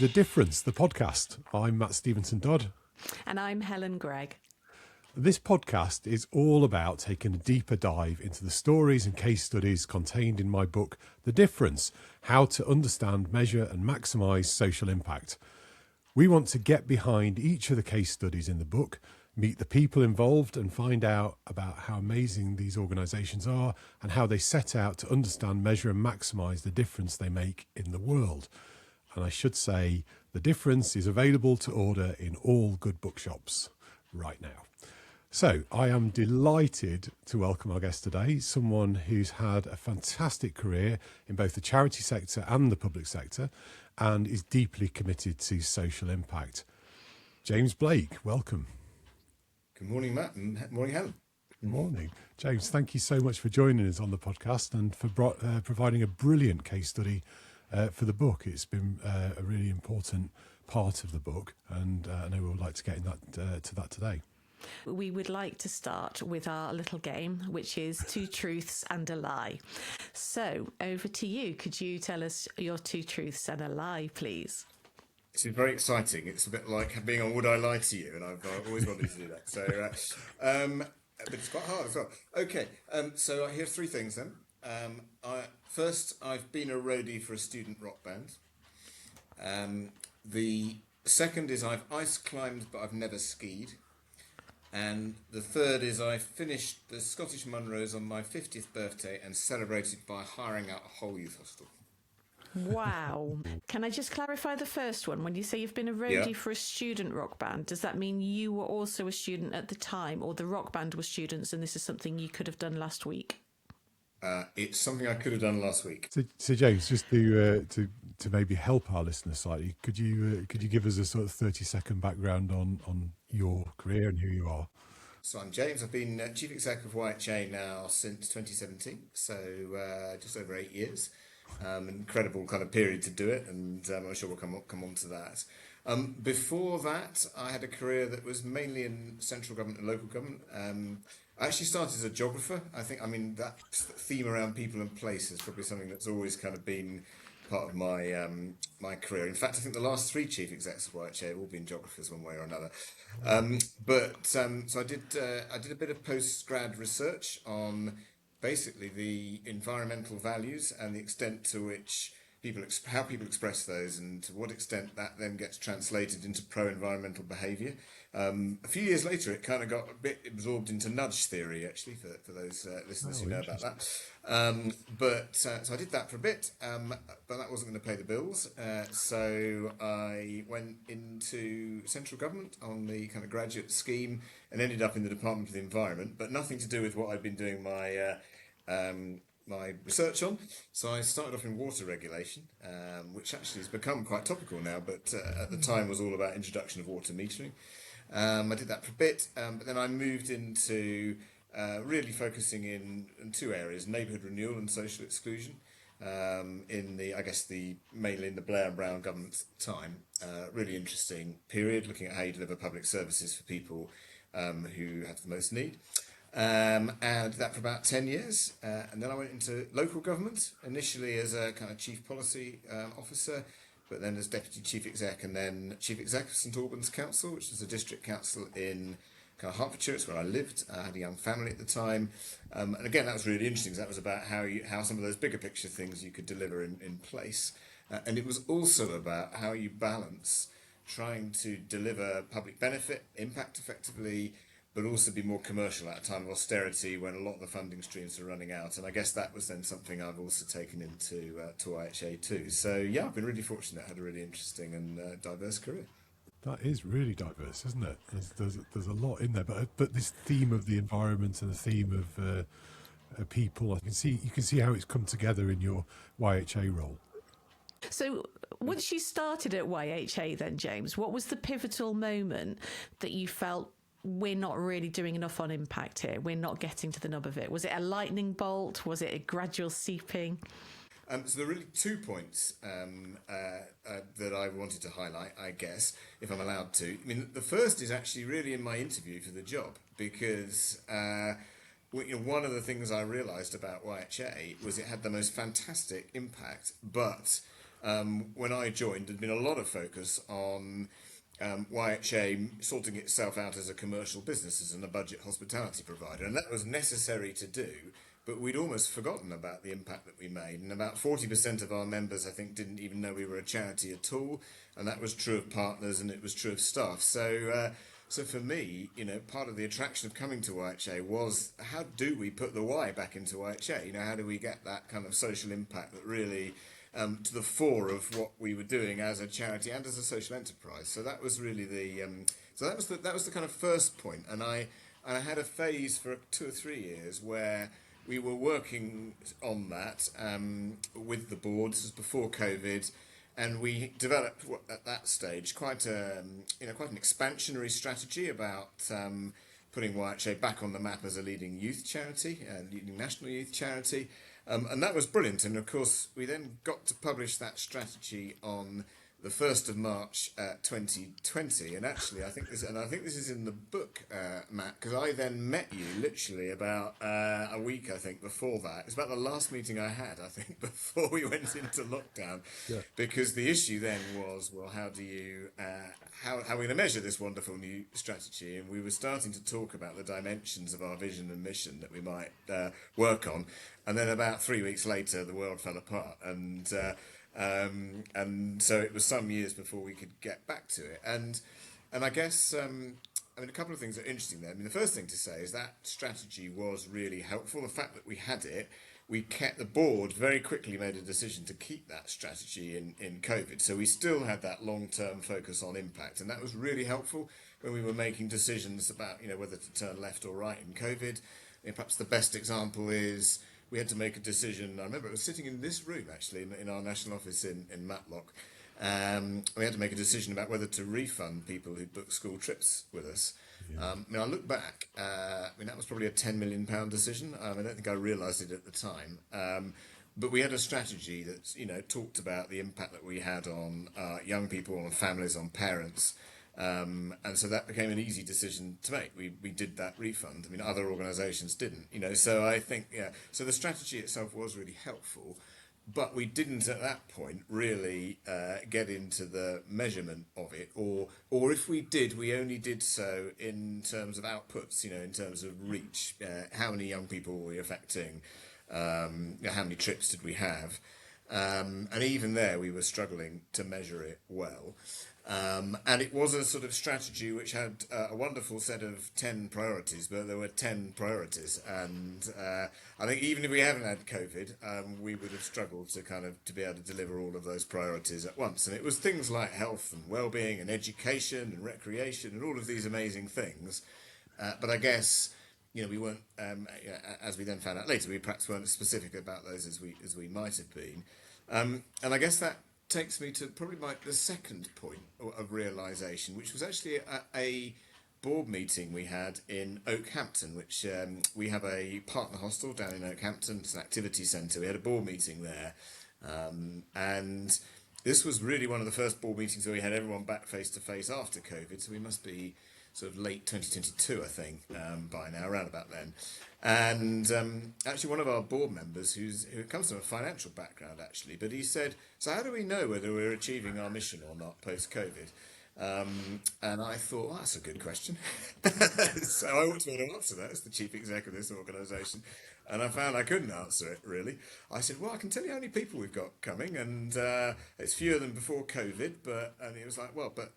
The Difference, the podcast. I'm Matt Stevenson-Dodd. And I'm Helen Gregg. This podcast is all about taking a deeper dive into the stories and case studies contained in my book, The Difference, How to Understand, Measure and Maximise Social Impact. We want to get behind each of the case studies in the book, meet the people involved and find out about how amazing these organisations are and how they set out to understand, measure and maximise the difference they make in the world. And I should say, The Difference is available to order in all good bookshops right now. So I am delighted to welcome our guest today, someone who's had a fantastic career in both the charity sector and the public sector and is deeply committed to social impact. James Blake, welcome. Good morning, Matt, and good morning, Helen. Good morning. James, thank you so much for joining us on the podcast and for providing a brilliant case study for the book. It's been a really important part of the book, and I know we would like to get to that today. We would like to start with our little game, which is two truths and a lie. So over to you. Could you tell us your two truths and a lie, please? It's been very exciting. It's a bit like being on Would I Lie to You, and I've always wanted to do that. So, but it's quite hard as well. Okay, so here's three things then. First, I've been a roadie for a student rock band. The second is I've ice climbed, but I've never skied. And the third is I finished the Scottish Munros on my 50th birthday and celebrated by hiring out a whole youth hostel. Wow. Can I just clarify the first one? When you say you've been a roadie for a student rock band, does that mean you were also a student at the time, or the rock band were students and this is something you could have done last week? It's something I could have done last week. So James, just to maybe help our listeners slightly, could you give us a sort of 30-second background on your career and who you are? So I'm James. I've been Chief Executive of YHA now since 2017, so just over 8 years. Incredible kind of period to do it, and I'm sure we'll come on to that. Before that, I had a career that was mainly in central government and local government. I actually started as a geographer. That theme around people and place is probably something that's always kind of been part of my my career. In fact, I think the last three chief execs of YHA have all been geographers one way or another. So I did a bit of post-grad research on basically the environmental values and the extent to which how people express those, and to what extent that then gets translated into pro-environmental behaviour. A few years later, it kind of got a bit absorbed into nudge theory, actually, for those listeners who know about that. So I did that for a bit, but that wasn't going to pay the bills. So I went into central government on the kind of graduate scheme and ended up in the Department of the Environment, but nothing to do with what I'd been doing my research on. So I started off in water regulation, which actually has become quite topical now, but at the time was all about introduction of water metering. I did that for a bit, but then I moved into really focusing in two areas: neighbourhood renewal and social exclusion. Mainly in the Blair and Brown government time. Really interesting period, looking at how you deliver public services for people who have the most need. And I did that for about 10 years. And then I went into local government, initially as a kind of chief policy officer, but then as deputy chief exec, and then chief exec of St Albans Council, which is a district council in kind of Hertfordshire. It's where I lived. I had a young family at the time. And again, that was really interesting, because that was about how some of those bigger picture things you could deliver in place. And it was also about how you balance trying to deliver public benefit, impact effectively, but also be more commercial at a time of austerity when a lot of the funding streams are running out. And I guess that was then something I've also taken into to YHA too. So yeah, I've been really fortunate. I had a really interesting and diverse career. That is really diverse, isn't it? There's a lot in there, but this theme of the environment and the theme of people, you can see how it's come together in your YHA role. So once you started at YHA then, James, what was the pivotal moment that you felt, we're not really doing enough on impact here, we're not getting to the nub of it? Was it a lightning bolt? Was it a gradual seeping? So there are really 2 points that I wanted to highlight, I guess, if I'm allowed to. I mean, the first is actually really in my interview for the job, because one of the things I realised about YHA was it had the most fantastic impact, but when I joined, there'd been a lot of focus on YHA sorting itself out as a commercial business, as a budget hospitality provider, and that was necessary to do, but we'd almost forgotten about the impact that we made, and about 40% of our members, I think, didn't even know we were a charity at all, and that was true of partners and it was true of staff. So for me, part of the attraction of coming to YHA was, how do we put the Y back into YHA? How do we get that kind of social impact that really to the fore of what we were doing as a charity and as a social enterprise? So that was really that was the kind of first point. And I had a phase for 2 or 3 years where we were working on that with the board. This was before COVID. And we developed at that stage quite an expansionary strategy about putting YHA back on the map as a leading youth charity, leading national youth charity, and that was brilliant. And of course, we then got to publish that strategy on the 1st of March 2020, and actually I think this is in the book, Matt, because I then met you literally about a week, I think, before that. It's about the last meeting I had, I think, before we went into lockdown. Yeah. Because the issue then was, well, how do you how are we going to measure this wonderful new strategy? And we were starting to talk about the dimensions of our vision and mission that we might work on, and then about 3 weeks later the world fell apart, and so it was some years before we could get back to it. And I guess, a couple of things are interesting there. The first thing to say is that strategy was really helpful. The fact that we had it, the board very quickly made a decision to keep that strategy in COVID. So we still had that long-term focus on impact. And that was really helpful when we were making decisions about, whether to turn left or right in COVID. Perhaps the best example is, we had to make a decision. I remember it was sitting in this room, actually, in our national office in Matlock. We had to make a decision about whether to refund people who booked school trips with us. Yeah. I look back, that was probably a £10 million decision. I don't think I realised it at the time. But we had a strategy that, talked about the impact that we had on young people, on families, on parents. And so that became an easy decision to make. We did that refund. Other organisations didn't, so I think, so the strategy itself was really helpful, but we didn't at that point really get into the measurement of it, or if we did, we only did so in terms of outputs, in terms of reach. How many young people were we affecting? How many trips did we have? And even there, we were struggling to measure it well. And it was a sort of strategy which had a wonderful set of 10 priorities, but there were 10 priorities. And I think even if we hadn't had COVID, we would have struggled to be able to deliver all of those priorities at once. And it was things like health and wellbeing and education and recreation and all of these amazing things. But I guess, we weren't, as we then found out later, we perhaps weren't as specific about those as we might have been. And I guess that takes me to probably the second point of realisation, which was actually a board meeting we had in Oakhampton, which we have a partner hostel down in Oakhampton. It's an activity centre. We had a board meeting there, and this was really one of the first board meetings where we had everyone back face to face after COVID. So we must be sort of late 2022, I think, by now, around about then. And actually one of our board members, who comes from a financial background, actually, but he said, so how do we know whether we're achieving our mission or not post-COVID? And I thought, well, that's a good question. So I ought to be able to answer that as the chief exec of this organisation. And I found I couldn't answer it, really. I said, well, I can tell you how many people we've got coming, and it's fewer than before COVID, and he was like, well, but,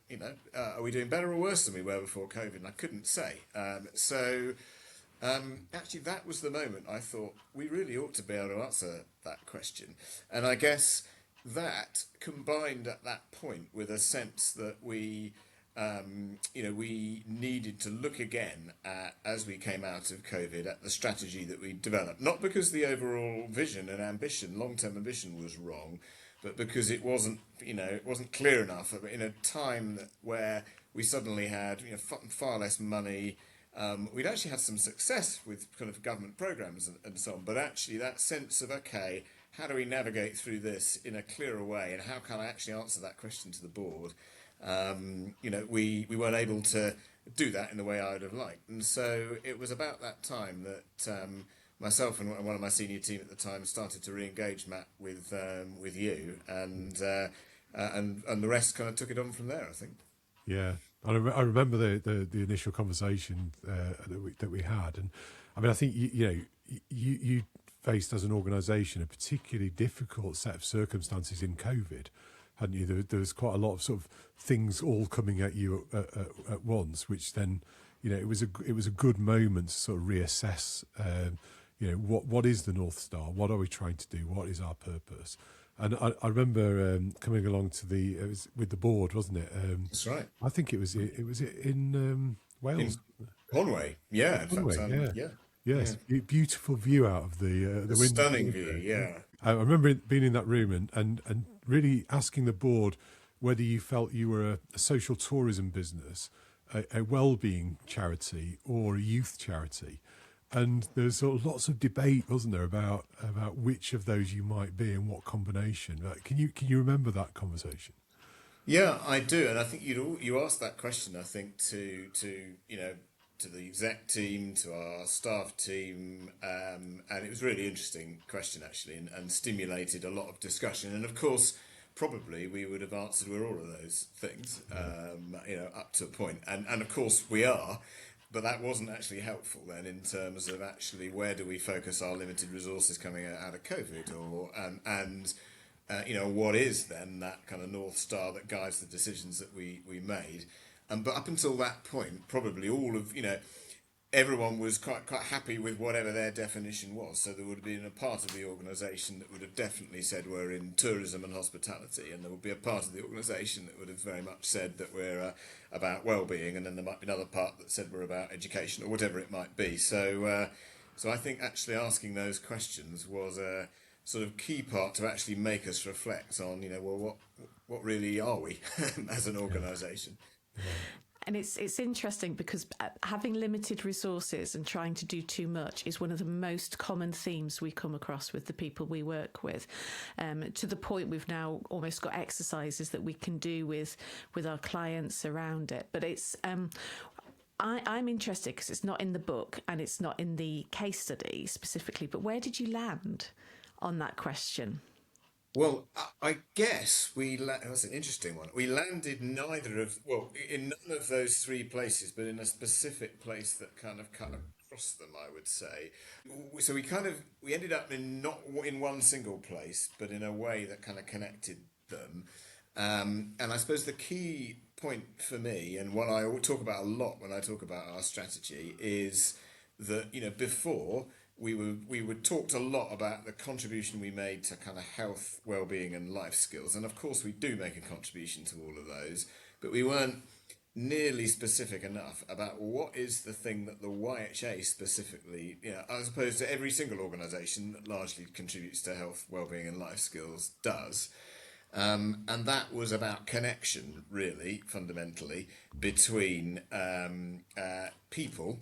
are we doing better or worse than we were before COVID? And I couldn't say. Actually, that was the moment I thought we really ought to be able to answer that question. And I guess that combined at that point with a sense that we needed to look again at, as we came out of COVID, at the strategy that we developed. Not because the overall vision and ambition, long-term ambition, was wrong, but because it wasn't clear enough in a time where we suddenly had far less money. We'd actually had some success with kind of government programs and so on, but actually that sense of, okay, how do we navigate through this in a clearer way, and how can I actually answer that question to the board? We weren't able to do that in the way I would have liked. And so it was about that time that myself and one of my senior team at the time started to re-engage Matt with you, and the rest kind of took it on from there, I think. Yeah, I remember the initial conversation that we had, and I mean, I think you faced as an organisation a particularly difficult set of circumstances in COVID, hadn't you? There was quite a lot of sort of things all coming at you at once, which then, it was a good moment to sort of reassess. What is the North Star? What are we trying to do? What is our purpose? And I remember coming along to it was with the board, wasn't it? That's right. I think it was in Wales. In Conway, yeah. In Conway, fact, yeah. Yes, beautiful view out of the window. Stunning view, yeah. I remember being in that room and really asking the board whether you felt you were a social tourism business, a wellbeing charity, or a youth charity. And there's sort of lots of debate, wasn't there, about which of those you might be and what combination. Can you remember that conversation? Yeah, I do, and I think you asked that question. I think to the exec team, to our staff team, and it was a really interesting question actually, and stimulated a lot of discussion. And of course, probably we would have answered we're all of those things, up to a point, and of course we are. But that wasn't actually helpful then in terms of actually where do we focus our limited resources coming out of COVID, what is then that kind of North Star that guides the decisions that we made. But up until that point, probably all of, everyone was quite happy with whatever their definition was. So there would have been a part of the organisation that would have definitely said we're in tourism and hospitality, and there would be a part of the organisation that would have very much said that we're about wellbeing, and then there might be another part that said we're about education or whatever it might be. So I think actually asking those questions was a sort of key part to actually make us reflect on, what really are we as an organisation? Yeah. And it's interesting because having limited resources and trying to do too much is one of the most common themes we come across with the people we work with, to the point we've now almost got exercises that we can do with our clients around it. But it's I'm interested because it's not in the book and it's not in the case study specifically, but where did you land on that question? Well, I guess that's an interesting one. We landed in none of those three places, but in a specific place that kind of cut across them, I would say. So we ended up not in one single place, but in a way that kind of connected them. And I suppose the key point for me, and what I talk about a lot when I talk about our strategy, is that, before we talked a lot about the contribution we made to kind of health, well-being and life skills. And of course we do make a contribution to all of those, but we weren't nearly specific enough about what is the thing that the YHA specifically, as opposed to every single organisation that largely contributes to health, well-being and life skills does. And that was about connection, really, fundamentally, between people,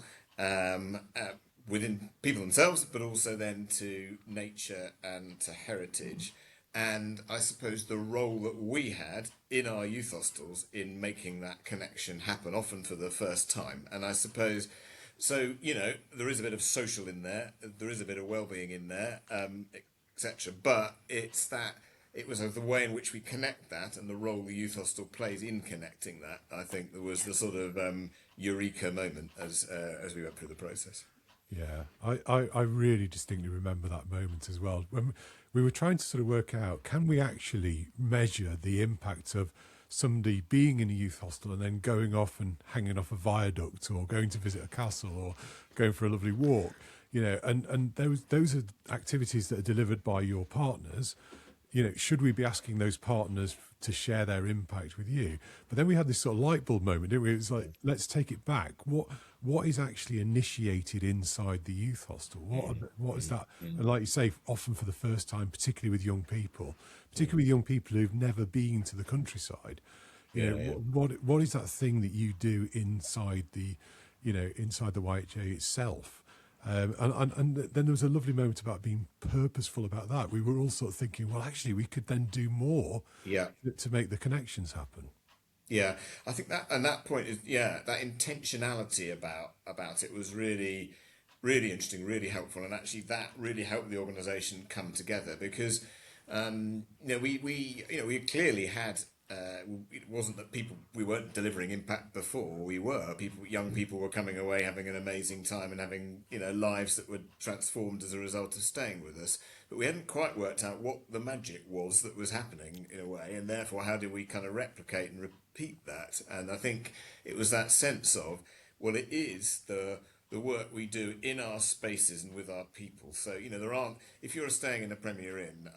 within people themselves, but also then to nature and to heritage. And I suppose the role that we had in our youth hostels in making that connection happen, often for the first time. And I suppose, so, there is a bit of social in there, there is a bit of well-being in there, etc. But it was the way in which we connect that and the role the youth hostel plays in connecting that. I think there was the sort of eureka moment as we went through the process. Yeah, I really distinctly remember that moment as well. When we were trying to sort of work out, can we actually measure the impact of somebody being in a youth hostel and then going off and hanging off a viaduct or going to visit a castle or going for a lovely walk, and those are activities that are delivered by your partners. Should we be asking those partners to share their impact with you? But then we had this sort of light bulb moment, didn't we? It was like, let's take it back. What is actually initiated inside the youth hostel? What is that? And like you say, often for the first time, particularly with young people who've never been to the countryside. What is that thing that you do inside the YHA itself? And then there was a lovely moment about being purposeful about that. We were all sort of thinking, well, actually, we could then do more to make the connections happen. Yeah, I think that point is, that intentionality about it was really really interesting, really helpful, and actually that really helped the organisation come together because we clearly had. It wasn't that we weren't delivering impact before. We were. Young people were coming away having an amazing time and having lives that were transformed as a result of staying with us. But we hadn't quite worked out what the magic was that was happening in a way, and therefore how do we kind of replicate and repeat that? And I think it was that sense of, well, it is the work we do in our spaces and with our people. So, if you're staying in a Premier Inn,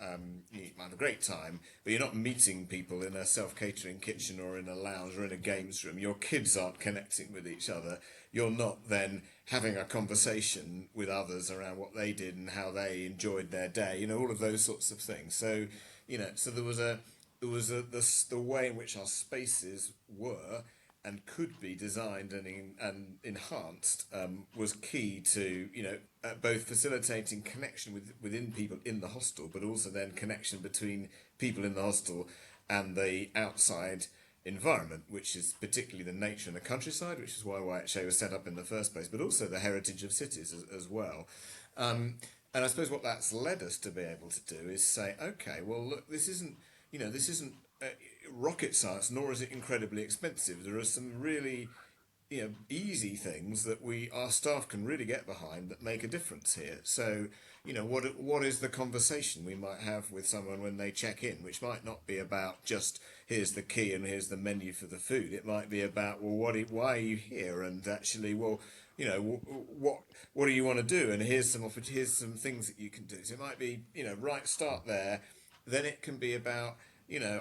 you might have a great time, but you're not meeting people in a self-catering kitchen or in a lounge or in a games room. Your kids aren't connecting with each other. You're not then having a conversation with others around what they did and how they enjoyed their day, all of those sorts of things. So, so there was the way in which our spaces were and could be designed and enhanced was key to both facilitating connection within people in the hostel, but also then connection between people in the hostel and the outside environment, which is particularly the nature and the countryside, which is why YHA was set up in the first place, but also the heritage of cities as well. And I suppose what that's led us to be able to do is say, okay, well, look, this isn't rocket science, nor is it incredibly expensive. There are some really easy things that our staff can really get behind that make a difference here. So what is the conversation we might have with someone when they check in, which might not be about just here's the key and here's the menu for the food. It might be about, well, why are you here, and actually, well, what do you want to do, and here's some things that you can do. So it might be right, start there. Then it can be about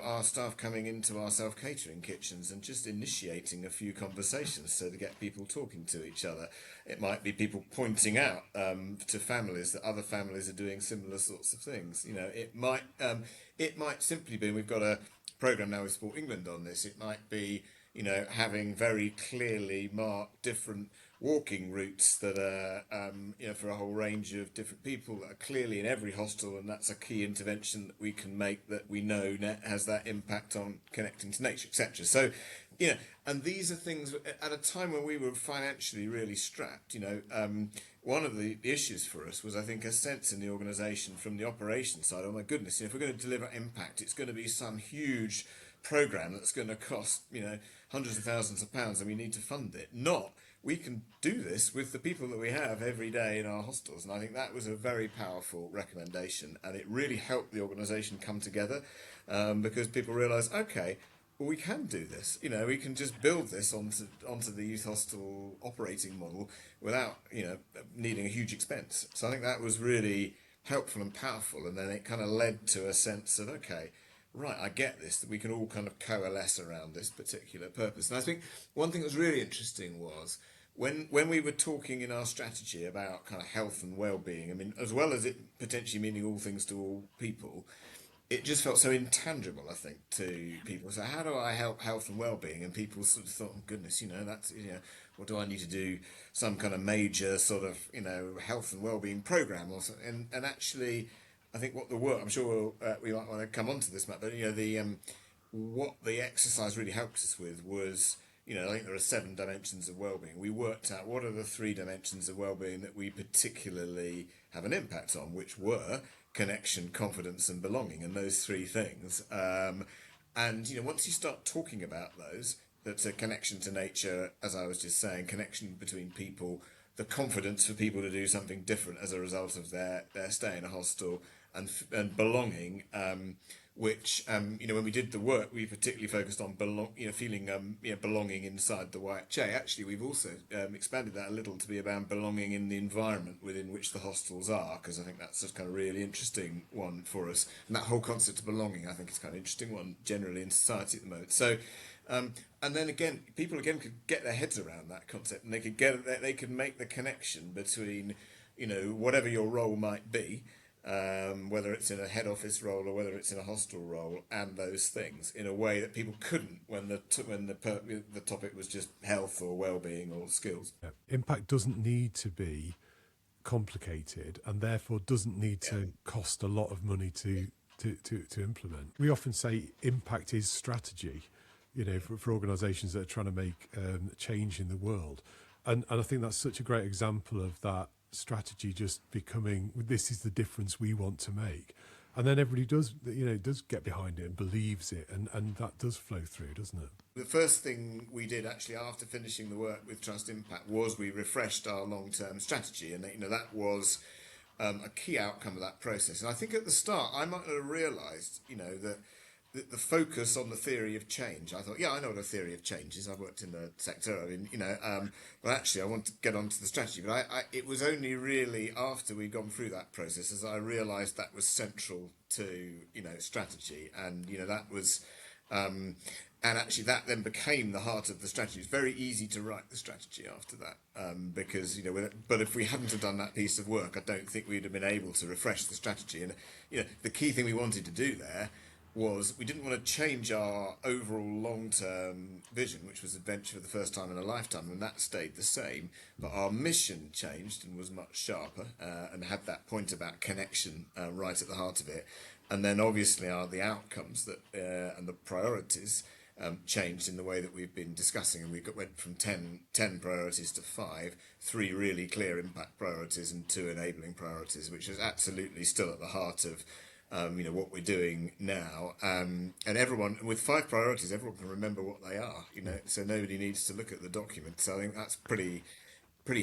our staff coming into our self-catering kitchens and just initiating a few conversations so to get people talking to each other. It might be people pointing out to families that other families are doing similar sorts of things. It might simply be, we've got a programme now with Sport England on this, it might be having very clearly marked different walking routes that are, for a whole range of different people that are clearly in every hostel, and that's a key intervention that we can make that we know has that impact on connecting to nature, etc. So, and these are things at a time when we were financially really strapped. One of the issues for us was, I think, a sense in the organisation from the operations side. Oh my goodness, if we're going to deliver impact, it's going to be some huge programme that's going to cost hundreds of thousands of pounds, and we need to fund it. Not, we can do this with the people that we have every day in our hostels. And I think that was a very powerful recommendation, and it really helped the organisation come together because people realised, okay, well, we can do this. We can just build this onto the youth hostel operating model without needing a huge expense. So I think that was really helpful and powerful, and then it kind of led to a sense of, okay, right, I get this, that we can all kind of coalesce around this particular purpose. And I think one thing that was really interesting was when we were talking in our strategy about kind of health and well-being, I mean, as well as it potentially meaning all things to all people, it just felt so intangible, I think, to people. So how do I help health and well-being? And people sort of thought, oh, goodness, that's, what do I need to do? Some kind of major sort of, health and well-being program or something. And actually, I think what the work, I'm sure we might want to come on to this, Matt, but what the exercise really helped us with was, I think there are 7 dimensions of well-being. We worked out what are the 3 dimensions of well-being that we particularly have an impact on, which were connection, confidence, and belonging, and those 3 things. And once you start talking about those, that's a connection to nature, as I was just saying, connection between people, the confidence for people to do something different as a result of their stay in a hostel, and belonging, which when we did the work, we particularly focused on feeling belonging inside the YHA. Actually, we've also expanded that a little to be about belonging in the environment within which the hostels are, because I think that's a kind of really interesting one for us. And that whole concept of belonging, I think, is kind of interesting one generally in society at the moment. So. And then again, people could get their heads around that concept, and they could make the connection between, whatever your role might be, whether it's in a head office role or whether it's in a hostel role, and those things in a way that people couldn't when the topic was just health or well-being or skills. Yeah. Impact doesn't need to be complicated, and therefore doesn't need to cost a lot of money to implement. We often say impact is strategy, for organisations that are trying to make change in the world. And I think that's such a great example of that strategy just becoming, this is the difference we want to make. And then everybody does get behind it and believes it, and that does flow through, doesn't it? The first thing we did actually after finishing the work with Trust Impact was we refreshed our long-term strategy, and that was a key outcome of that process. And I think at the start I might not have realised, that the focus on the theory of change. I thought, yeah, I know what a theory of change is. I've worked in the sector. I mean, but actually I want to get onto the strategy. But it was only really after we'd gone through that process as I realised that was central to, strategy. And, that was, and actually that then became the heart of the strategy. It's very easy to write the strategy after that because, but if we hadn't have done that piece of work, I don't think we'd have been able to refresh the strategy. And, the key thing we wanted to do there was we didn't want to change our overall long-term vision, which was adventure for the first time in a lifetime, and that stayed the same. But our mission changed and was much sharper and had that point about connection right at the heart of it. And then obviously the outcomes that and the priorities changed in the way that we've been discussing, and went from 10 priorities to 5, 3 really clear impact priorities and 2 enabling priorities, which is absolutely still at the heart of what we're doing now, and everyone with 5 priorities, everyone can remember what they are, so nobody needs to look at the document. So I think that's pretty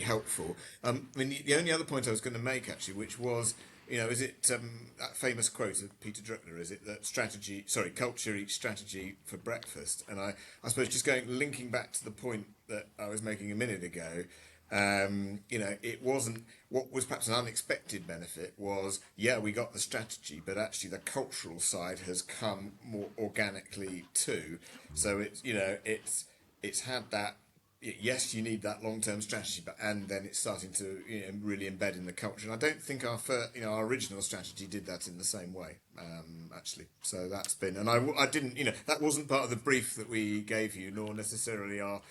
helpful. The only other point I was going to make actually, which was, is it that famous quote of Peter Drucker? Is it that culture eats strategy for breakfast? And I suppose just linking back to the point that I was making a minute ago. It wasn't, what was perhaps an unexpected benefit was, we got the strategy, but actually the cultural side has come more organically too. So it's had that, yes, you need that long-term strategy, and then it's starting to really embed in the culture. And I don't think our original strategy did that in the same way, actually. So that's been, and I didn't, that wasn't part of the brief that we gave you, nor necessarily our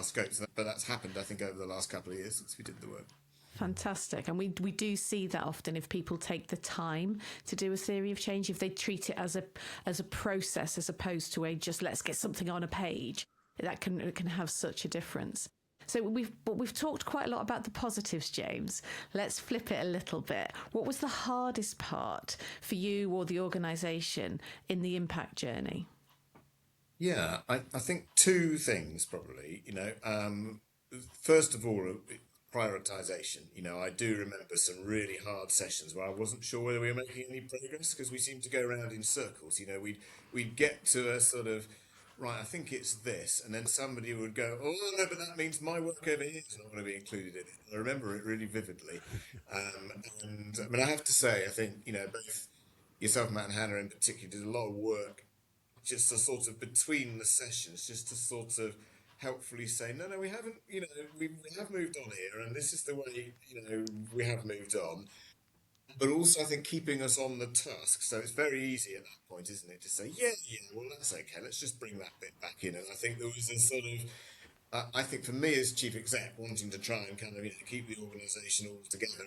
scopes, but that's happened, I think, over the last couple of years since we did the work. Fantastic. And we do see that often if people take the time to do a theory of change, if they treat it as a process as opposed to just let's get something on a page, that can have such a difference. So we've talked quite a lot about the positives, James. Let's flip it a little bit. What was the hardest part for you or the organisation in the impact journey? Yeah, I think 2 things probably. First of all, prioritization. I do remember some really hard sessions where I wasn't sure whether we were making any progress because we seemed to go around in circles. We'd get to a sort of, right, I think it's this, and then somebody would go, oh no, but that means my work over here is not going to be included in it. I remember it really vividly, and I have to say, I think both yourself, Matt, and Hannah in particular did a lot of work just to sort of between the sessions, just to sort of helpfully say, no, we haven't, we have moved on here, and this is the way, we have moved on. But also, I think, keeping us on the task. So it's very easy at that point, isn't it, to say, well, that's okay, let's just bring that bit back in. And I think there was a sort of, I think for me as chief exec, wanting to try and kind of keep the organisation all together,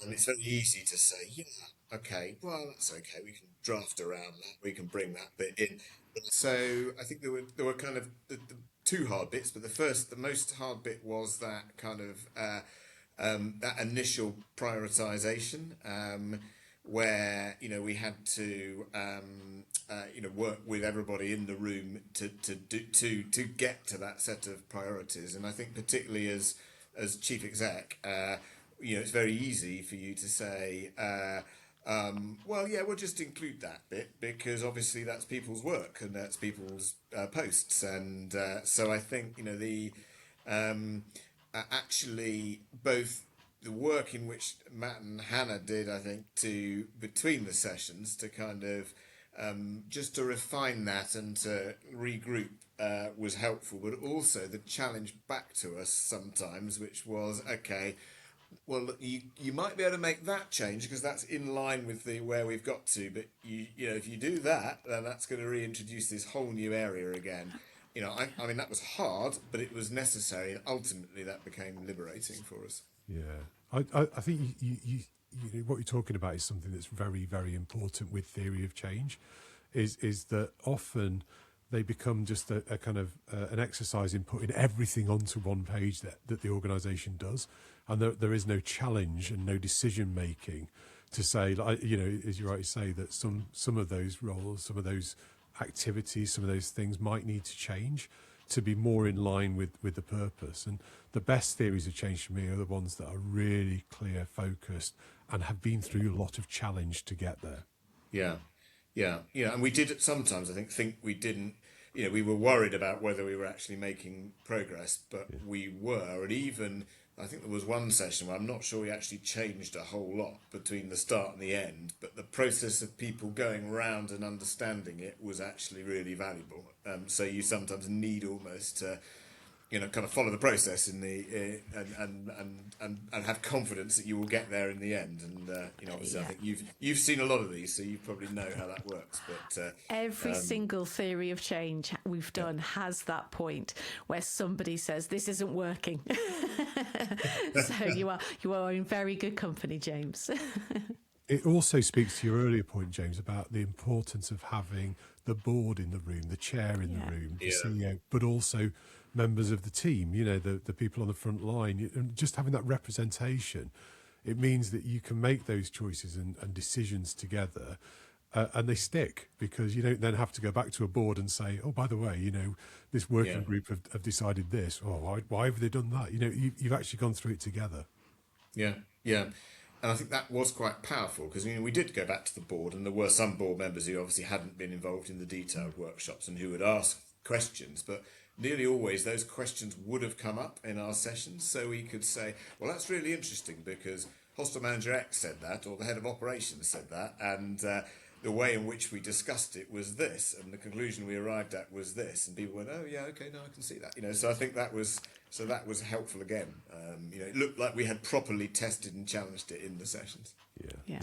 and it's very easy to say, okay, well, that's okay, we can draft around that, we can bring that bit in. So I think there were kind of the 2 hard bits, but the most hard bit was that kind of that initial prioritisation, where we had to work with everybody in the room to get to that set of priorities. And I think particularly as chief exec, it's very easy for you to say, we'll just include that bit because obviously that's people's work and that's people's posts. And so I think actually both the work in which Matt and Hannah did, I think, between the sessions to kind of just to refine that and to regroup was helpful, but also the challenge back to us sometimes, which was, okay, well, you might be able to make that change because that's in line with where we've got to, but if you do that, then that's going to reintroduce this whole new area again. I mean that was hard, but it was necessary, and ultimately that became liberating for us. Yeah, I think you what you're talking about is something that's very, very important with theory of change, is that often they become just a kind of an exercise in putting everything onto one page that the organisation does, and there is no challenge and no decision making to say, like, you know, as you rightly say, that some of those roles, some of those activities, some of those things might need to change to be more in line with the purpose. And the best theories of change for me are the ones that are really clear, focused, and have been through a lot of challenge to get there. Yeah, yeah, and we did sometimes. I think we didn't. You know, we were worried about whether we were actually making progress, but we were. And even I think there was one session where I'm not sure we actually changed a whole lot between the start and the end. But the process of people going round and understanding it was actually really valuable. So you sometimes need almost to, you know, kind of follow the process in the and have confidence that you will get there in the end. And you know, obviously, I think you've seen a lot of these, so you probably know how that works. But every single theory of change we've done has that point where somebody says this isn't working. So you are in very good company, James. It also speaks to your earlier point, James, about the importance of having the board in the room, the chair in the room, the CEO, but also members of the team, you know, the people on the front line, and just having that representation. It means that you can make those choices and decisions together, and they stick, because you don't then have to go back to a board and say, oh, by the way, you know, this working group have decided this. Oh, why have they done that? You know, you've actually gone through it together. Yeah, yeah. And I think that was quite powerful because, you know, we did go back to the board, and there were some board members who obviously hadn't been involved in the detailed workshops and who would ask questions, but nearly always those questions would have come up in our sessions. So we could say, well, that's really interesting because hostel manager X said that, or the head of operations said that, and the way in which we discussed it was this, and the conclusion we arrived at was this, and people went, oh yeah, okay, no, I can see that, you know. So I think that was helpful again. You know, it looked like we had properly tested and challenged it in the sessions. Yeah.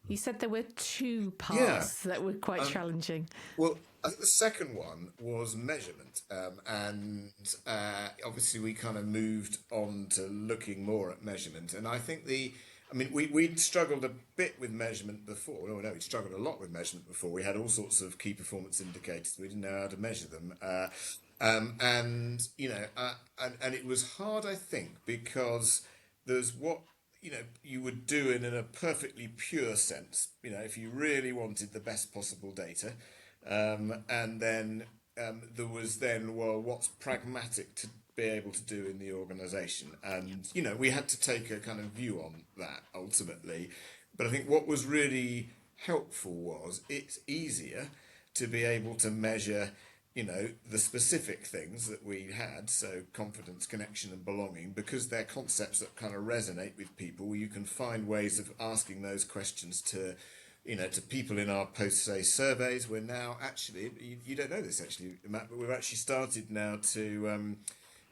You said there were two parts that were quite challenging. Well, I think the second one was measurement, and obviously we kind of moved on to looking more at measurement. And I think we'd struggled a bit with measurement before. No, we'd struggled a lot with measurement before. We had all sorts of key performance indicators. We didn't know how to measure them. And you know, and it was hard, I think, because there's what, you know, you would do in a perfectly pure sense, you know, if you really wanted the best possible data, and then there was then, well, what's pragmatic to be able to do in the organisation, and you know, we had to take a kind of view on that ultimately. But I think what was really helpful was it's easier to be able to measure, you know, the specific things that we had, so confidence, connection and belonging, because they're concepts that kind of resonate with people. You can find ways of asking those questions to, you know, to people in our post-say surveys. We're now actually, you don't know this actually, Matt, but we've actually started now to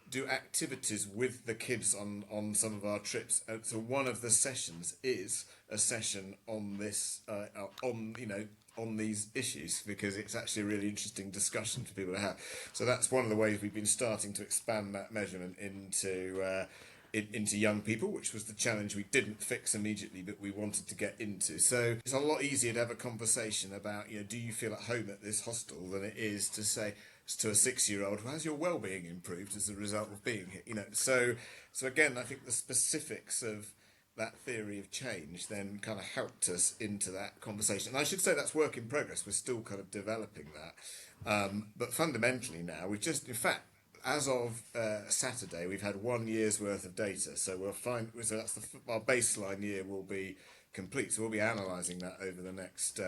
do activities with the kids on some of our trips. So one of the sessions is a session on this, on these issues, because it's actually a really interesting discussion for people to have. So that's one of the ways we've been starting to expand that measurement into young people, which was the challenge we didn't fix immediately, but we wanted to get into. So it's a lot easier to have a conversation about, you know, do you feel at home at this hostel, than it is to say to a 6-year-old, well, has your well-being improved as a result of being here? You know, so again, I think the specifics of that theory of change then kind of helped us into that conversation. And I should say that's work in progress. We're still kind of developing that. But fundamentally now, we've just, in fact, as of Saturday, we've had 1 year's worth of data. So we'll find, so that's our baseline year will be complete. So we'll be analysing that over the next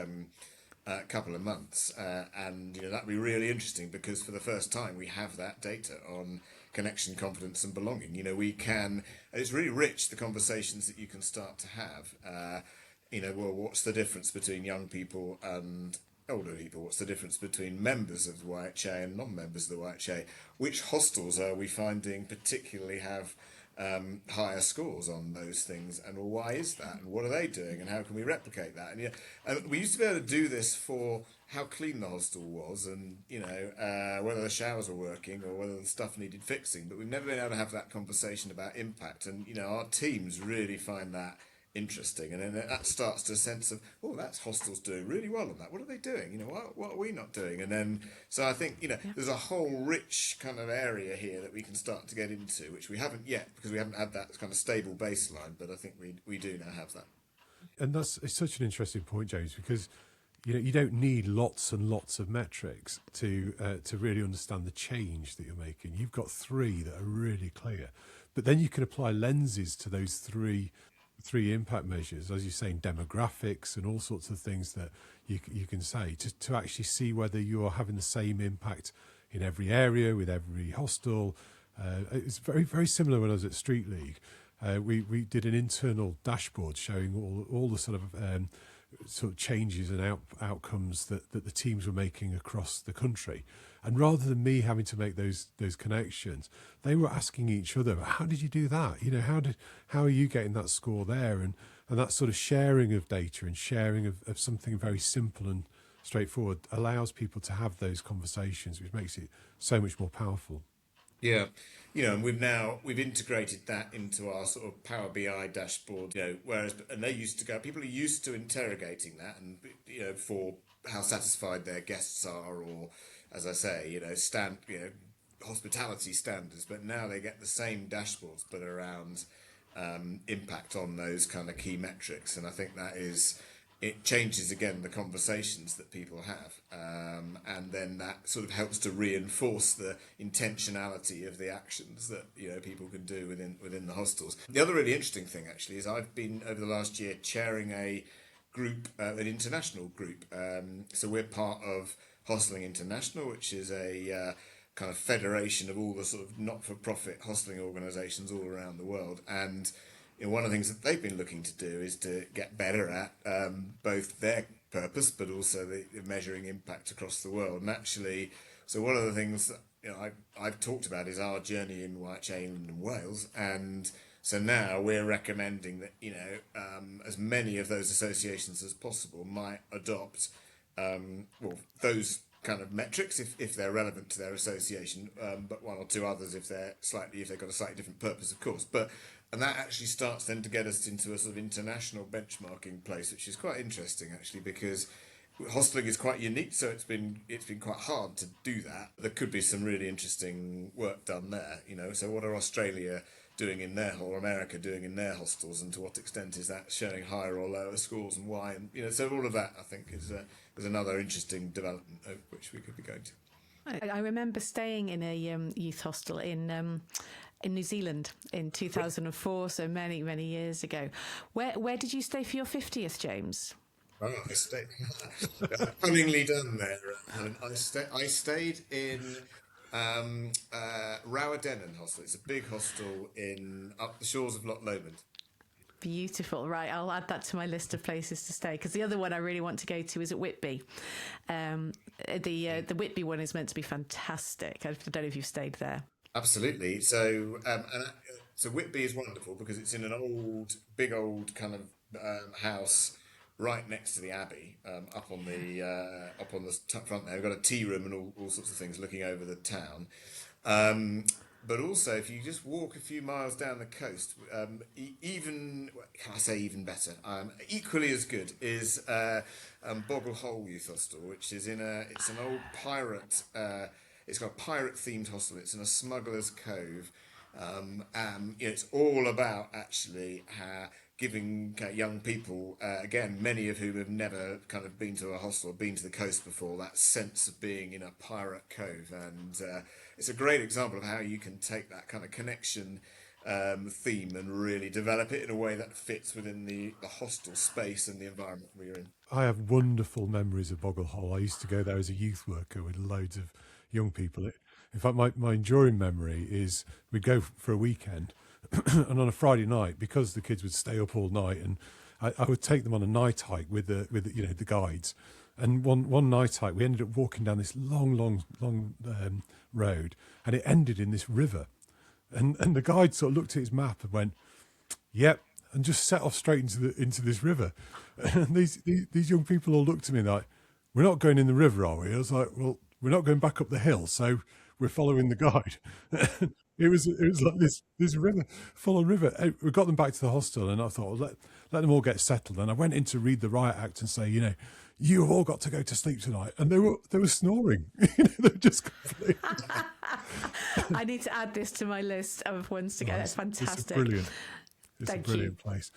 couple of months. And, you know, that'll be really interesting because for the first time we have that data on connection, confidence and belonging. You know, we can, and it's really rich, the conversations that you can start to have. You know, well, what's the difference between young people and older people? What's the difference between members of the YHA and non-members of the YHA? Which hostels are we finding particularly have higher scores on those things, and well, why is that, and what are they doing, and how can we replicate that? And, yeah, and we used to be able to do this for how clean the hostel was, and you know, whether the showers were working or whether the stuff needed fixing, but we've never been able to have that conversation about impact. And you know, our teams really find that interesting. And then that starts to a sense of, oh, that's hostels doing really well on that. What are they doing? What are we not doing? And then, so I think, there's a whole rich kind of area here that we can start to get into, which we haven't yet because we haven't had that kind of stable baseline, but I think we do now have that. And it's such an interesting point, James, because you don't need lots and lots of metrics to really understand the change that you're making. You've got three that are really clear, but then you can apply lenses to those three impact measures, as you're saying, demographics and all sorts of things that you can say to actually see whether you're having the same impact in every area with every hostel. It's very, very similar when I was at Street League. We did an internal dashboard showing all the sort of changes and outcomes that the teams were making across the country. And rather than me having to make those connections, they were asking each other, how did you do that? How are you getting that score there? And that sort of sharing of data and sharing of something very simple and straightforward allows people to have those conversations, which makes it so much more powerful. Yeah, and we've integrated that into our sort of Power BI dashboard. And people are used to interrogating that, and for how satisfied their guests are, or as I say, hospitality standards. But now they get the same dashboards, but around impact on those kind of key metrics, and I think it changes again the conversations that people have, and then that sort of helps to reinforce the intentionality of the actions that people can do within the hostels. The other really interesting thing actually is I've been over the last year chairing a group, an international group. So we're part of Hosteling International, which is a kind of federation of all the sort of not-for-profit hosteling organisations all around the world, and one of the things that they've been looking to do is to get better at both their purpose, but also the measuring impact across the world. And actually, so one of the things that I've talked about is our journey in YHA, England and Wales. And so now we're recommending that as many of those associations as possible might adopt those kind of metrics if they're relevant to their association, but one or two others if they've got a slightly different purpose, of course. And that actually starts then to get us into a sort of international benchmarking place, which is quite interesting actually, because hosteling is quite unique, so it's been quite hard to do that. There could be some really interesting work done there, So what are Australia doing in their or America doing in their hostels, and to what extent is that showing higher or lower scores, and why? And so all of that I think is another interesting development which we could be going to. I remember staying in a youth hostel in New Zealand in 2004, so many, many years ago. Where did you stay for your 50th, James? Oh, I stayed cunningly done there. I stayed in Rawadenan Hostel. It's a big hostel up the shores of Loch Lomond. Beautiful. Right, I'll add that to my list of places to stay, because the other one I really want to go to is at Whitby. The Whitby one is meant to be fantastic. I don't know if you've stayed there. Absolutely. So so Whitby is wonderful because it's in an big old kind of house right next to the Abbey, up on the front there. We've got a tea room and all sorts of things looking over the town. But also, if you just walk a few miles down the coast, even better, equally as good is Boggle Hole Youth Hostel, which is it's an old pirate. It's got a pirate-themed hostel. It's in a smuggler's cove. It's all about actually giving young people, again, many of whom have never kind of been to a hostel, been to the coast before, that sense of being in a pirate cove. And it's a great example of how you can take that kind of connection theme and really develop it in a way that fits within the hostel space and the environment we're in. I have wonderful memories of Boggle Hole. I used to go there as a youth worker with loads of young people. In fact, my enduring memory is we'd go for a weekend and on a Friday night, because the kids would stay up all night, and I would take them on a night hike with the guides. And one night hike, we ended up walking down this long road, and it ended in this river. And the guide sort of looked at his map and went, "Yep," and just set off straight into this river. And these young people all looked at me like, "We're not going in the river, are we?" I was like, "Well, we're not going back up the hill, so we're following the guide." It was like this river, full river. We got them back to the hostel, and I thought, well, let them all get settled. And I went in to read the riot act and say, you have all got to go to sleep tonight. And they were snoring. They were just completely. I need to add this to my list of ones to go. That's fantastic. It's brilliant. It's Thank a brilliant you. place.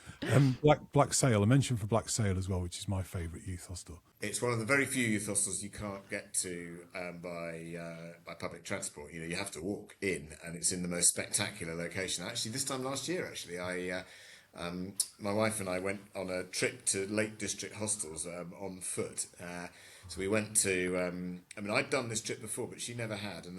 Black Sail, I mentioned for Black Sail as well, which is my favourite youth hostel. It's one of the very few youth hostels you can't get to by public transport. You have to walk in, and it's in the most spectacular location. Actually, this time last year, my wife and I went on a trip to Lake District hostels on foot. So we went to. I'd done this trip before, but she never had, and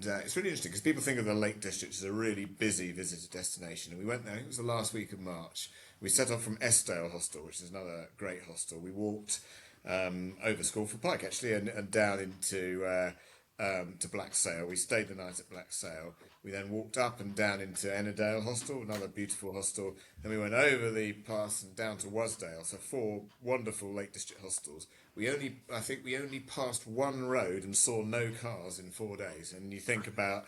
it's really interesting because people think of the Lake District as a really busy visitor destination. And we went there, it was the last week of March. We set off from Eskdale Hostel, which is another great hostel. We walked over Scawford Pike, actually, and down into to Black Sail. We stayed the night at Black Sail. We then walked up and down into Ennerdale Hostel, another beautiful hostel. Then we went over the pass and down to Wasdale. So 4 wonderful Lake District hostels. I think we only passed one road and saw no cars in 4 days. And you think about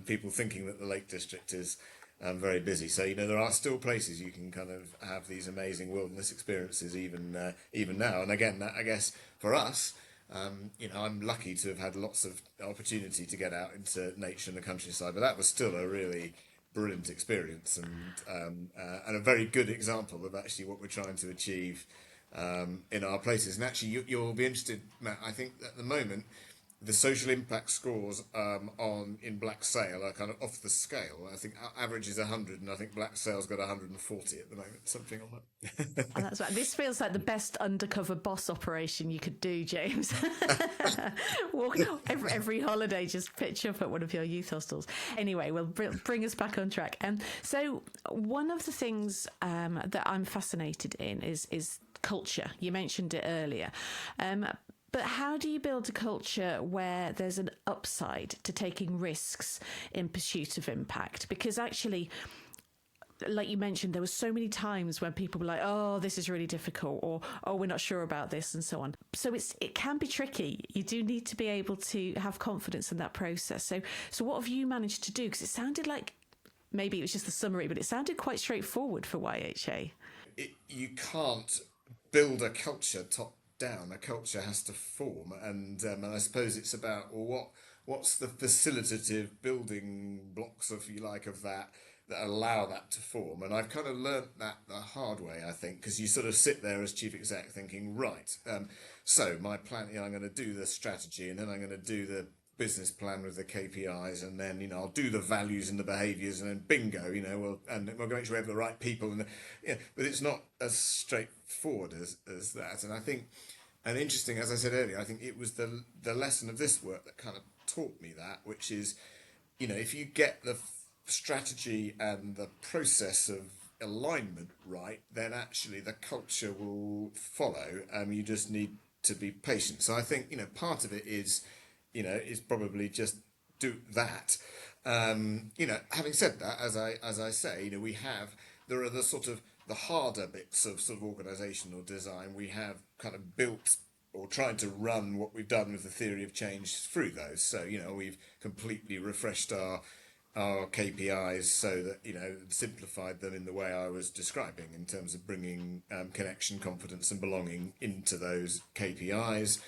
people thinking that the Lake District is very busy. So there are still places you can kind of have these amazing wilderness experiences even now. And again, I guess for us, I'm lucky to have had lots of opportunity to get out into nature and the countryside, but that was still a really brilliant experience and a very good example of actually what we're trying to achieve in our places. And actually, you'll be interested, Matt. I think at the moment, the social impact scores in Black Sail are kind of off the scale. I think our average is 100, and I think Black Sail's got 140 at the moment, something on that. And that's right. This feels like the best undercover boss operation you could do, James. Walk every holiday, just pitch up at one of your youth hostels. Anyway, we'll bring us back on track. So one of the things that I'm fascinated in is culture. You mentioned it earlier. But how do you build a culture where there's an upside to taking risks in pursuit of impact? Because actually, like you mentioned, there were so many times when people were like, oh, this is really difficult, or, oh, we're not sure about this, and so on. So it can be tricky. You do need to be able to have confidence in that process. So what have you managed to do? Because it sounded like, maybe it was just the summary, but it sounded quite straightforward for YHA. You can't build a culture top down. A culture has to form, and I suppose it's about what's the facilitative building blocks, if you like, of that allow that to form. And I've kind of learnt that the hard way, I think, because you sort of sit there as chief exec thinking, right, so my plan, I'm going to do the strategy, and then I'm going to do the business plan with the KPIs, and then I'll do the values and the behaviours, and then bingo, we'll make sure we have the right people, but it's not as straightforward as that. And I think, and interesting, as I said earlier, I think it was the lesson of this work that kind of taught me that, which is, if you get the strategy and the process of alignment right, then actually the culture will follow. You just need to be patient. So I think part of it is probably just do that. Having said that, as I say, there are the sort of the harder bits of sort of organisational design. We have kind of built or tried to run what we've done with the theory of change through those. So we've completely refreshed our KPIs so that simplified them in the way I was describing in terms of bringing connection, confidence, and belonging into those KPIs.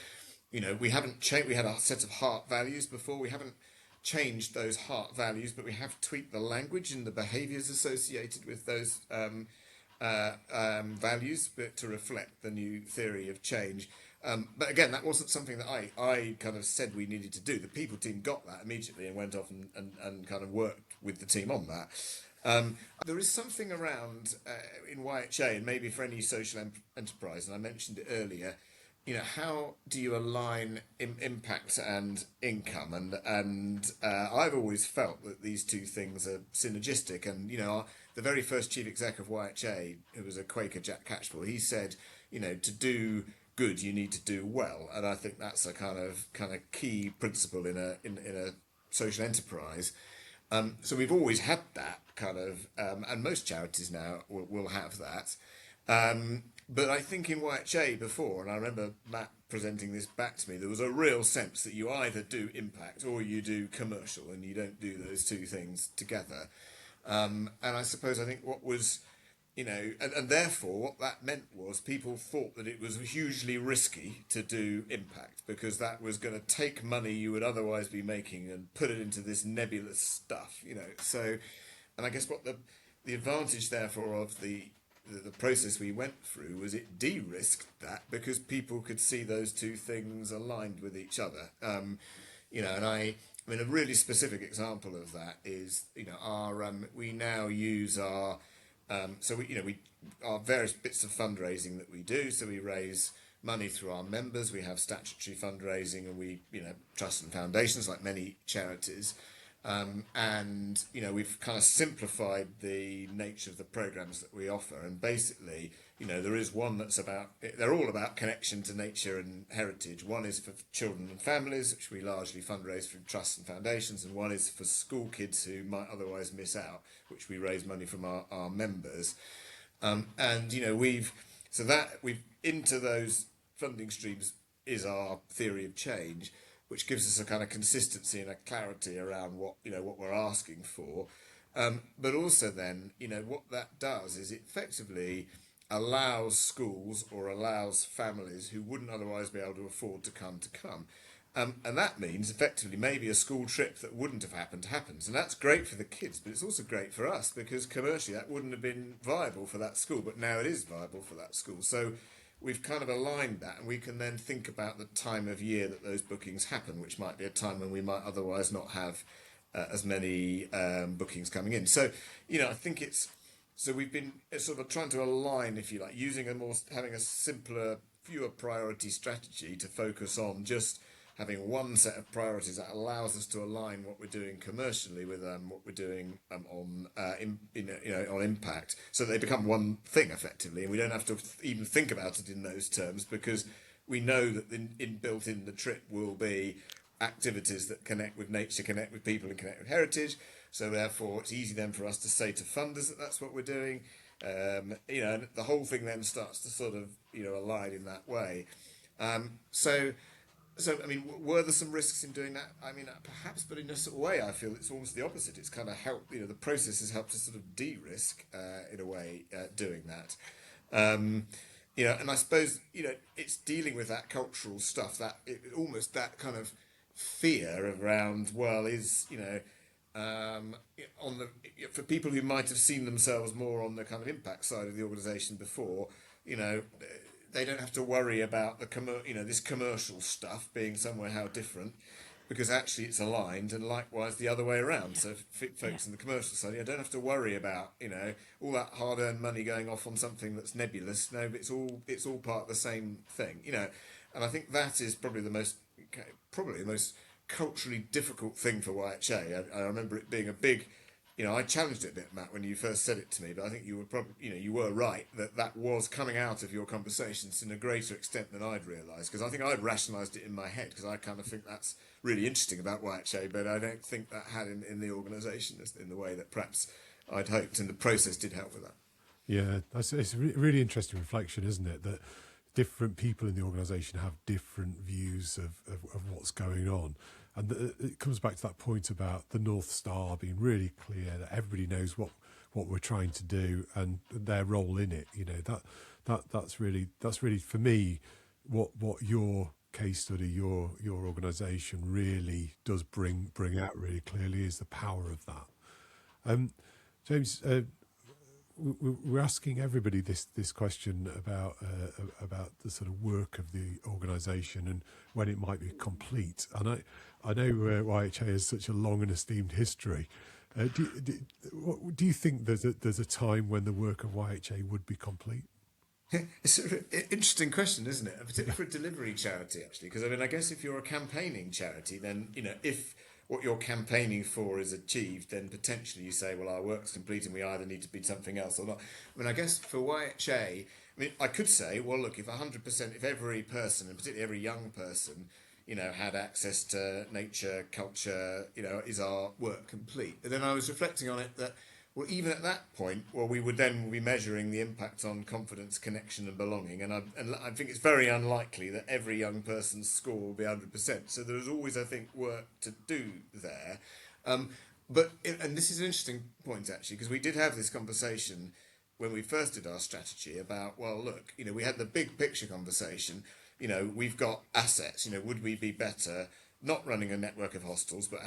We haven't changed. We had a set of heart values before. We haven't changed those heart values, but we have tweaked the language and the behaviours associated with those values, but to reflect the new theory of change. But again, that wasn't something that I kind of said we needed to do. The people team got that immediately and went off and kind of worked with the team on that. There is something around in YHA, and maybe for any social enterprise, and I mentioned it earlier, how do you align impact and income? And I've always felt that these two things are synergistic. And, the very first chief exec of YHA, who was a Quaker, Jack Catchpole, he said, to do good, you need to do well. And I think that's a kind of key principle in a social enterprise. So we've always had that kind of, and most charities now will have that. But I think in YHA before, and I remember Matt presenting this back to me, there was a real sense that you either do impact or you do commercial, and you don't do those two things together. And I suppose I think what was, and therefore what that meant was people thought that it was hugely risky to do impact, because that was going to take money you would otherwise be making and put it into this nebulous stuff, So, and I guess what the advantage therefore of the process we went through was it de-risked that, because people could see those two things aligned with each other. And a really specific example of that is, we now use our our various bits of fundraising that we do. So we raise money through our members. We have statutory fundraising, and we, trusts and foundations like many charities. And we've kind of simplified the nature of the programs that we offer, and basically there is one that's they're all about connection to nature and heritage. One is for children and families, which we largely fundraise through trusts and foundations, and one is for school kids who might otherwise miss out, which we raise money from our members. We've into those funding streams is our theory of change, which gives us a kind of consistency and a clarity around what we're asking for. But also then, what that does is it effectively allows schools or allows families who wouldn't otherwise be able to afford to come. And that means effectively maybe a school trip that wouldn't have happened happens. And that's great for the kids, but it's also great for us, because commercially that wouldn't have been viable for that school, but now it is viable for that school. So we've kind of aligned that, and we can then think about the time of year that those bookings happen, which might be a time when we might otherwise not have as many bookings coming in. So, I think we've been sort of trying to align, if you like, having a simpler, fewer priority strategy to focus on just having one set of priorities that allows us to align what we're doing commercially with what we're doing on impact, so they become one thing effectively, and we don't have to even think about it in those terms, because we know that built in the trip will be activities that connect with nature, connect with people, and connect with heritage. So therefore, it's easy then for us to say to funders that that's what we're doing. And the whole thing then starts to sort of align in that way. So, were there some risks in doing that? Perhaps, but in a sort of way, I feel it's almost the opposite. It's kind of helped, the process has helped to sort of de-risk, in a way, doing that. And I suppose, it's dealing with that cultural stuff, almost that kind of fear around, for people who might have seen themselves more on the kind of impact side of the organisation before, they don't have to worry about this commercial stuff being somehow different, because actually it's aligned, and likewise the other way around. So folks in the commercial side, don't have to worry about all that hard-earned money going off on something that's nebulous. No, but it's all part of the same thing. And I think that is probably the most culturally difficult thing for YHA. I remember it being a big. I challenged it a bit, Matt, when you first said it to me, but I think you were probably, you were right that was coming out of your conversations in a greater extent than I'd realised, because I think I'd rationalised it in my head, because I kind of think that's really interesting about YHA, but I don't think that had in the organisation in the way that perhaps I'd hoped, and the process did help with that. Yeah, it's a really interesting reflection, isn't it? That different people in the organisation have different views of what's going on. And it comes back to that point about the North Star being really clear, that everybody knows what we're trying to do and their role in it. That's really for me what your case study, your organisation really does bring out really clearly is the power of that. James, we're asking everybody this question about the sort of work of the organisation and when it might be complete. And I know YHA has such a long and esteemed history. Do you think there's a time when the work of YHA would be complete? It's an interesting question, isn't it? Particularly for a delivery charity, actually, because I guess if you're a campaigning charity, then if what you're campaigning for is achieved, then potentially you say, well, our work's complete and we either need to be something else or not. I guess for YHA, I could say, well, look, if 100%, if every person, and particularly every young person, had access to nature, culture, is our work complete? But then I was reflecting on it that well, even at that point, well, we would then be measuring the impact on confidence, connection, and belonging. And I think it's very unlikely that every young person's score will be 100%. So there's always, I think, work to do there. And this is an interesting point, actually, because we did have this conversation when we first did our strategy about, well, look, we had the big picture conversation. We've got assets. Would we be better not running a network of hostels, but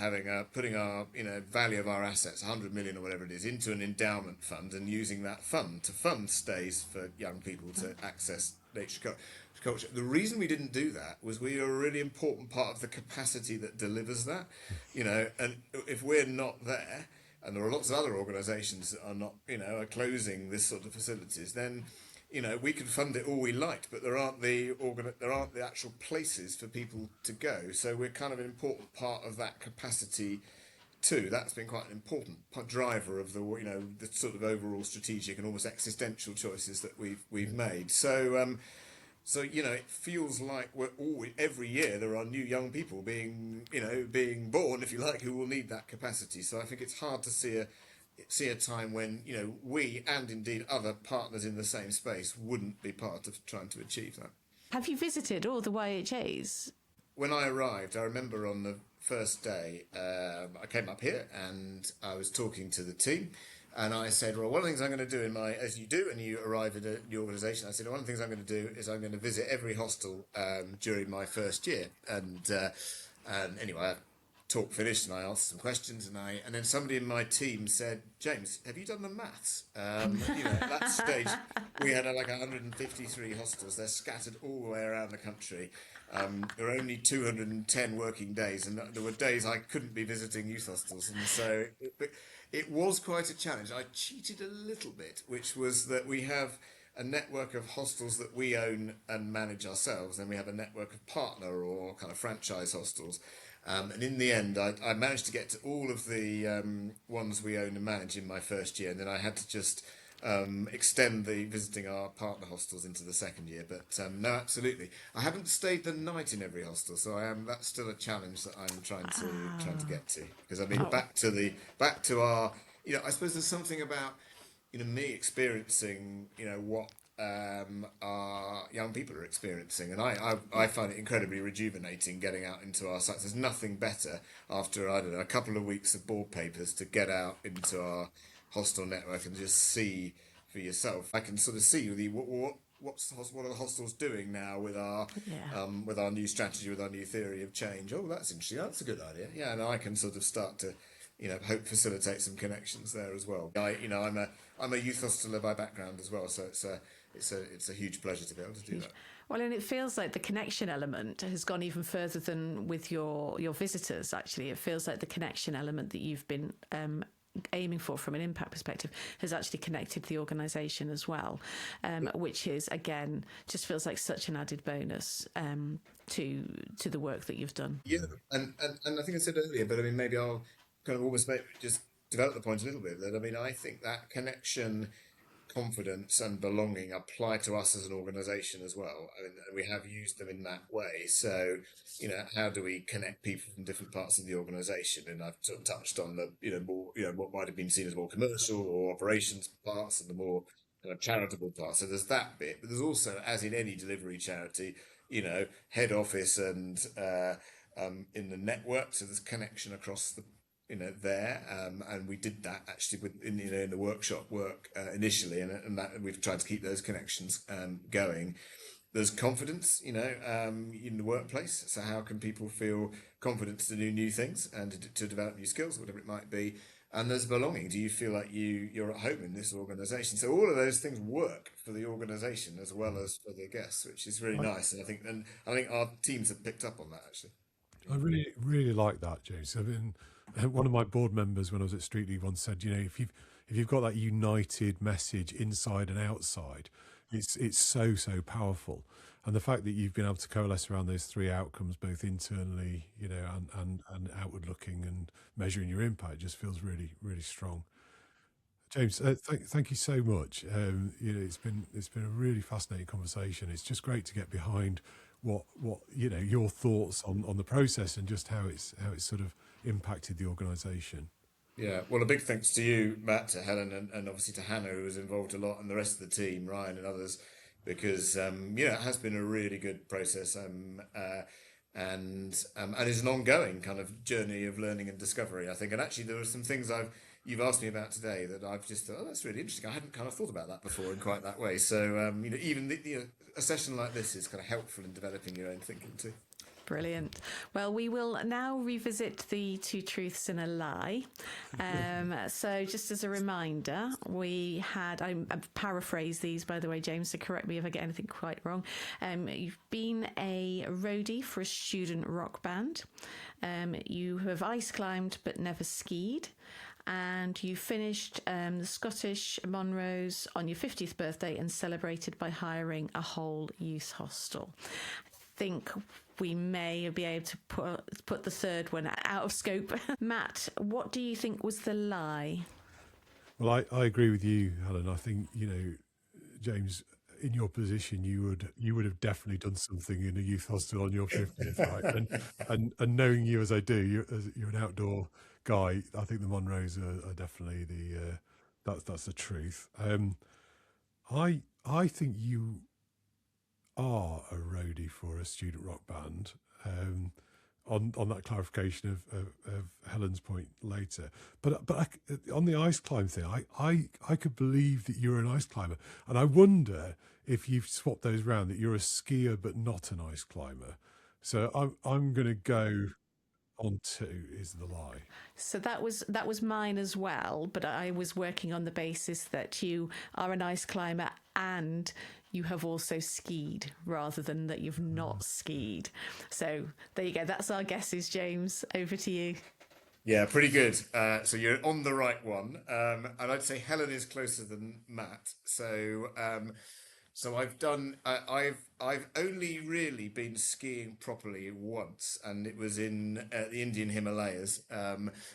putting our value of our assets, 100 million or whatever it is, into an endowment fund and using that fund to fund stays for young people to access nature culture. The reason we didn't do that was we are a really important part of the capacity that delivers that, and if we're not there, and there are lots of other organisations that are not, are closing this sort of facilities, then we can fund it all we like, but there aren't the actual places for people to go. So we're kind of an important part of that capacity too. That's been quite an important driver of the the sort of overall strategic and almost existential choices that we've made. So it feels like every year there are new young people being born, if you like, who will need that capacity. So I think it's hard to see a time when we and indeed other partners in the same space wouldn't be part of trying to achieve that. Have you visited all the YHAs? When I arrived, I remember on the first day, I came up here and I was talking to the team, and I said, well, one of the things I'm going to do as you do, and you arrive at a new organisation, I said, one of the things I'm going to do is I'm going to visit every hostel during my first year. And anyway, talk finished and I asked some questions, and then somebody in my team said, James, have you done the maths? At that stage we had like 153 hostels. They're scattered all the way around the country. There are only 210 working days, and there were days I couldn't be visiting youth hostels, and so it was quite a challenge. I cheated a little bit, which was that we have a network of hostels that we own and manage ourselves, then we have a network of partner or kind of franchise hostels. And in the end, I managed to get to all of the ones we own and manage in my first year, and then I had to just extend the visiting our partner hostels into the second year. But no, absolutely, I haven't stayed the night in every hostel, so that's still a challenge that I'm trying to get to. Because I mean, back to our, I suppose there's something about me experiencing what our young people are experiencing, and I find it incredibly rejuvenating getting out into our sites. There's nothing better after a couple of weeks of board papers to get out into our hostel network and just see for yourself. I can sort of see what are the hostels doing now with our new strategy, with our new theory of change. Oh, that's interesting. That's a good idea. Yeah, and I can sort of start to hope facilitate some connections there as well. I'm a youth hosteler by background as well, so it's a huge pleasure to be able to do that. Well, and it feels like the connection element has gone even further than with your visitors. Actually, it feels like the connection element that you've been aiming for from an impact perspective has actually connected the organisation as well, which is, again, just feels like such an added bonus to the work that you've done. Yeah, and I think I said earlier, but I mean, maybe I'll kind of almost just develop the point a little bit. That I mean, I think that connection, confidence and belonging apply to us as an organisation as well. I mean, we have used them in that way. So, how do we connect people from different parts of the organisation? And I've sort of touched on the, more, what might have been seen as more commercial or operations parts and the more kind of charitable parts. So there's that bit, but there's also, as in any delivery charity, head office and in the network. So there's connection across the there, and we did that actually in the workshop work initially, and that we've tried to keep those connections going. There's confidence, in the workplace. So how can people feel confident to do new things and to develop new skills, whatever it might be? And there's belonging. Do you feel like you're at home in this organisation? So all of those things work for the organisation as well as for the guests, which is really nice. And I think our teams have picked up on that actually. I really, really like that, James. I mean, one of my board members when I was at Street League once said, if you've got that united message inside and outside, it's so powerful. And the fact that you've been able to coalesce around those three outcomes, both internally, and outward looking and measuring your impact, just feels really, really strong. James, thank you so much. It's been a really fascinating conversation. It's just great to get behind what your thoughts on the process and just how it's sort of impacted the organisation. Yeah, well, a big thanks to you, Matt, to Helen, and obviously to Hannah, who was involved a lot, and the rest of the team, Ryan and others, because it has been a really good process, and is an ongoing kind of journey of learning and discovery, I think. And actually, there are some things you've asked me about today that I've just thought, oh, that's really interesting. I hadn't kind of thought about that before in quite that way. So even a session like this is kind of helpful in developing your own thinking too. Brilliant. Well, we will now revisit the two truths and a lie. So just as a reminder, I've paraphrased these, by the way, James, so correct me if I get anything quite wrong. You've been a roadie for a student rock band. You have ice climbed but never skied. And you finished the Scottish Monrose on your 50th birthday and celebrated by hiring a whole youth hostel. I think we may be able to put the third one out of scope. Matt, what do you think was the lie? Well, I agree with you, Helen. I think, James, in your position, you would have definitely done something in a youth hostel on your 50th, right? And knowing you as I do, you're an outdoor guy. I think the Monroes are definitely that's the truth. I think you are a roadie for a student rock band. On that clarification of Helen's point later, but on the ice climb thing, I could believe that you're an ice climber, and I wonder if you've swapped those around, that you're a skier but not an ice climber. So I'm going to go on two is the lie. So that was mine as well, but I was working on the basis that you are an ice climber and you have also skied rather than that you've not skied. So there you go. That's our guesses, James. Over to you. Yeah, pretty good. So you're on the right one. And I'd say Helen is closer than Matt. So I've only really been skiing properly once, and it was in the Indian Himalayas.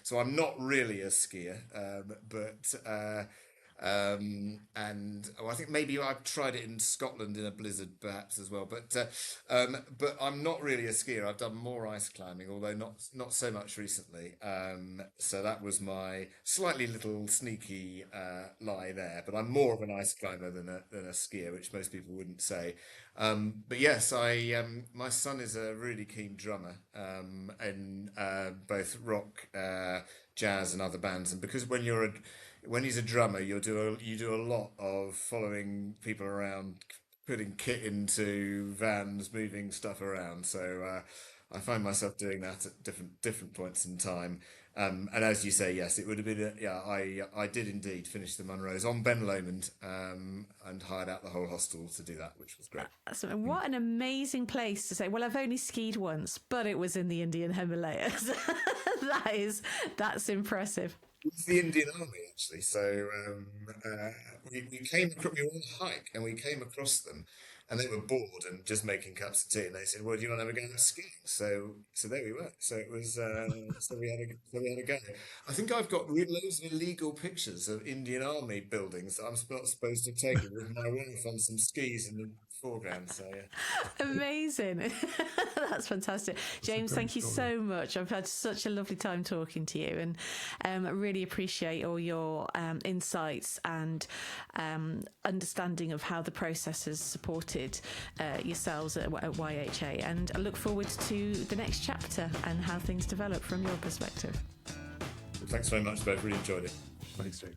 So I'm not really a skier, I think maybe I've tried it in Scotland in a blizzard perhaps as well, but I'm not really a skier. I've done more ice climbing, although not so much recently. So that was my slightly little sneaky lie there. But I'm more of an ice climber than a skier, which most people wouldn't say. But yes, my son is a really keen drummer in both rock, jazz, and other bands, and because when he's a drummer, you do a lot of following people around, putting kit into vans, moving stuff around. So I find myself doing that at different points in time. And as you say, yes, it would have been. I did indeed finish the Munros on Ben Lomond and hired out the whole hostel to do that, which was great. So what an amazing place to say, well, I've only skied once, but it was in the Indian Himalayas. That's impressive. It's the Indian Army, actually. So we were on a hike and we came across them, and they were bored and just making cups of tea. And they said, "Well, do you want to have a go at skiing?" So there we were. So it was. So we had a go. I think I've got loads of illegal pictures of Indian Army buildings that I'm not supposed to have taken with my wife on some skis in the foreground. So yeah. Amazing. That's fantastic. James, thank you so much. I've had such a lovely time talking to you, and I really appreciate all your insights and understanding of how the process has supported yourselves at YHA, and I look forward to the next chapter and how things develop from your perspective. Well, thanks very much, both. Really enjoyed it. Thanks, James.